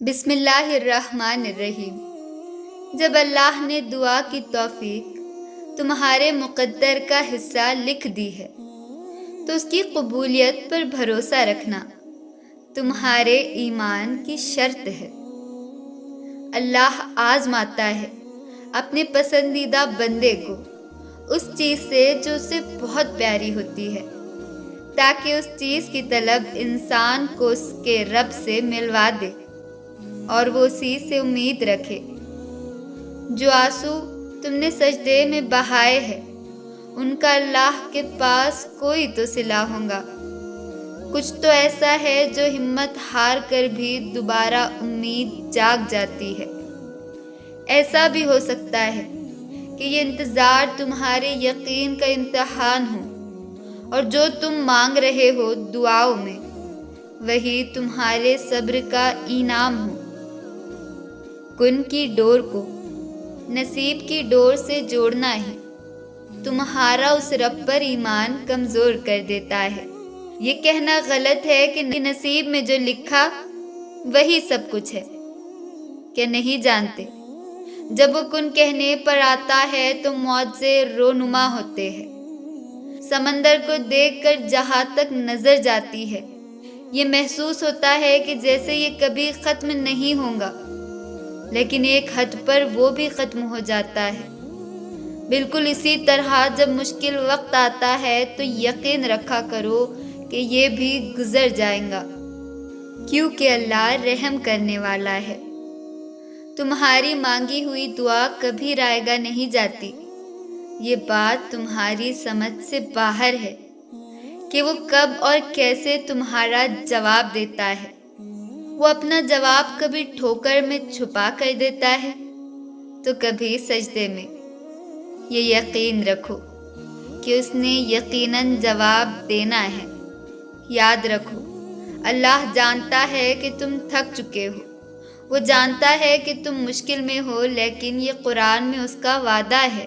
بسم اللہ الرحمن الرحیم۔ جب اللہ نے دعا کی توفیق تمہارے مقدر کا حصہ لکھ دی ہے تو اس کی قبولیت پر بھروسہ رکھنا تمہارے ایمان کی شرط ہے۔ اللہ آزماتا ہے اپنے پسندیدہ بندے کو اس چیز سے جو اسے بہت پیاری ہوتی ہے، تاکہ اس چیز کی طلب انسان کو اس کے رب سے ملوا دے اور وہ اسی سے امید رکھے۔ جو آنسو تم نے سجدے میں بہائے ہیں ان کا اللہ کے پاس کوئی تو صلہ ہوگا۔ کچھ تو ایسا ہے جو ہمت ہار کر بھی دوبارہ امید جاگ جاتی ہے۔ ایسا بھی ہو سکتا ہے کہ یہ انتظار تمہارے یقین کا امتحان ہو، اور جو تم مانگ رہے ہو دعاؤں میں وہی تمہارے صبر کا انعام ہو۔ کن کی ڈور کو نصیب کی ڈور سے جوڑنا ہی تمہارا اس رب پر ایمان کمزور کر دیتا ہے۔ یہ کہنا غلط ہے کہ نصیب میں جو لکھا وہی سب کچھ ہے۔ کیا نہیں جانتے جب وہ کن کہنے پر آتا ہے تو معجزے رونما ہوتے ہیں۔ سمندر کو دیکھ کر جہاں تک نظر جاتی ہے یہ محسوس ہوتا ہے کہ جیسے یہ کبھی ختم نہیں ہوگا، لیکن ایک حد پر وہ بھی ختم ہو جاتا ہے۔ بالکل اسی طرح جب مشکل وقت آتا ہے تو یقین رکھا کرو کہ یہ بھی گزر جائے گا، کیونکہ اللہ رحم کرنے والا ہے۔ تمہاری مانگی ہوئی دعا کبھی رائگاں نہیں جاتی۔ یہ بات تمہاری سمجھ سے باہر ہے کہ وہ کب اور کیسے تمہارا جواب دیتا ہے۔ وہ اپنا جواب کبھی ٹھوکر میں چھپا کر دیتا ہے تو کبھی سجدے میں۔ یہ یقین رکھو کہ اس نے یقیناً جواب دینا ہے۔ یاد رکھو اللہ جانتا ہے کہ تم تھک چکے ہو، وہ جانتا ہے کہ تم مشکل میں ہو، لیکن یہ قرآن میں اس کا وعدہ ہے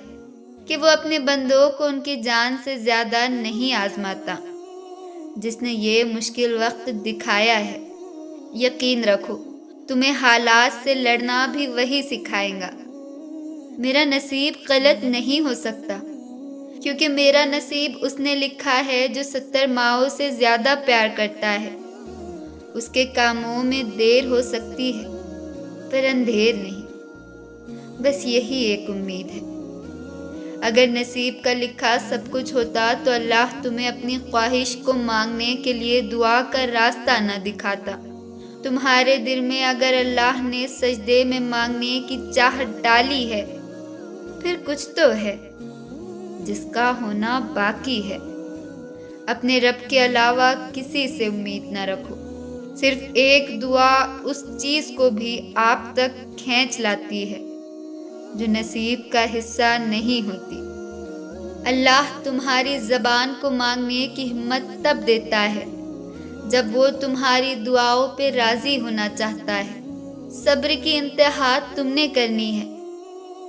کہ وہ اپنے بندوں کو ان کی جان سے زیادہ نہیں آزماتا۔ جس نے یہ مشکل وقت دکھایا ہے، یقین رکھو تمہیں حالات سے لڑنا بھی وہی سکھائے گا۔ میرا نصیب غلط نہیں ہو سکتا، کیونکہ میرا نصیب اس نے لکھا ہے جو 70 ماؤں سے زیادہ پیار کرتا ہے۔ اس کے کاموں میں دیر ہو سکتی ہے پر اندھیر نہیں۔ بس یہی ایک امید ہے۔ اگر نصیب کا لکھا سب کچھ ہوتا تو اللہ تمہیں اپنی خواہش کو مانگنے کے لیے دعا کا راستہ نہ دکھاتا۔ تمہارے دل میں اگر اللہ نے سجدے میں مانگنے کی چاہت ڈالی ہے، پھر کچھ تو ہے جس کا ہونا باقی ہے۔ اپنے رب کے علاوہ کسی سے امید نہ رکھو۔ صرف ایک دعا اس چیز کو بھی آپ تک کھینچ لاتی ہے جو نصیب کا حصہ نہیں ہوتی۔ اللہ تمہاری زبان کو مانگنے کی ہمت تب دیتا ہے جب وہ تمہاری دعاؤں پہ راضی ہونا چاہتا ہے۔ صبر کی انتہا تم نے کرنی ہے،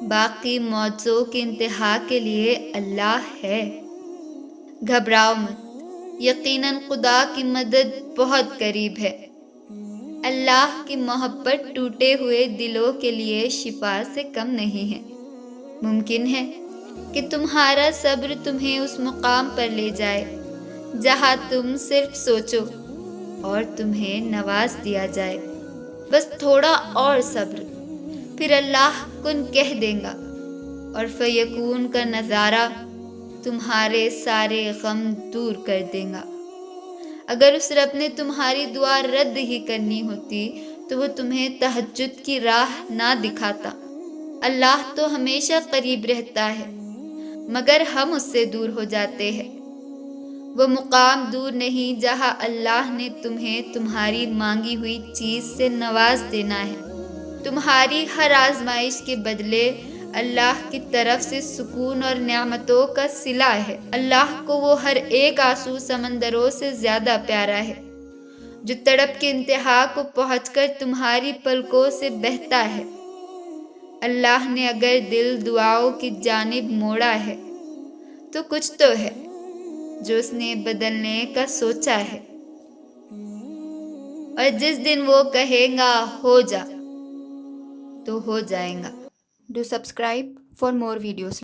باقی معجزوں کی انتہا کے لیے اللہ ہے۔ گھبراؤ مت، یقیناً خدا کی مدد بہت قریب ہے۔ اللہ کی محبت ٹوٹے ہوئے دلوں کے لیے شفا سے کم نہیں ہے۔ ممکن ہے کہ تمہارا صبر تمہیں اس مقام پر لے جائے جہاں تم صرف سوچو اور تمہیں نواز دیا جائے۔ بس تھوڑا اور صبر، پھر اللہ کن کہہ دے گا اور فیکون کا نظارہ تمہارے سارے غم دور کر دے گا۔ اگر اس رب نے تمہاری دعا رد ہی کرنی ہوتی تو وہ تمہیں تہجد کی راہ نہ دکھاتا۔ اللہ تو ہمیشہ قریب رہتا ہے مگر ہم اس سے دور ہو جاتے ہیں۔ وہ مقام دور نہیں جہاں اللہ نے تمہیں تمہاری مانگی ہوئی چیز سے نواز دینا ہے۔ تمہاری ہر آزمائش کے بدلے اللہ کی طرف سے سکون اور نعمتوں کا صلہ ہے۔ اللہ کو وہ ہر ایک آنسو سمندروں سے زیادہ پیارا ہے جو تڑپ کے انتہا کو پہنچ کر تمہاری پلکوں سے بہتا ہے۔ اللہ نے اگر دل دعاؤں کی جانب موڑا ہے تو کچھ تو ہے جو اس نے بدلنے کا سوچا ہے۔ اور جس دن وہ کہے گا ہو جا تو ہو جائے گا. Do subscribe for more videos.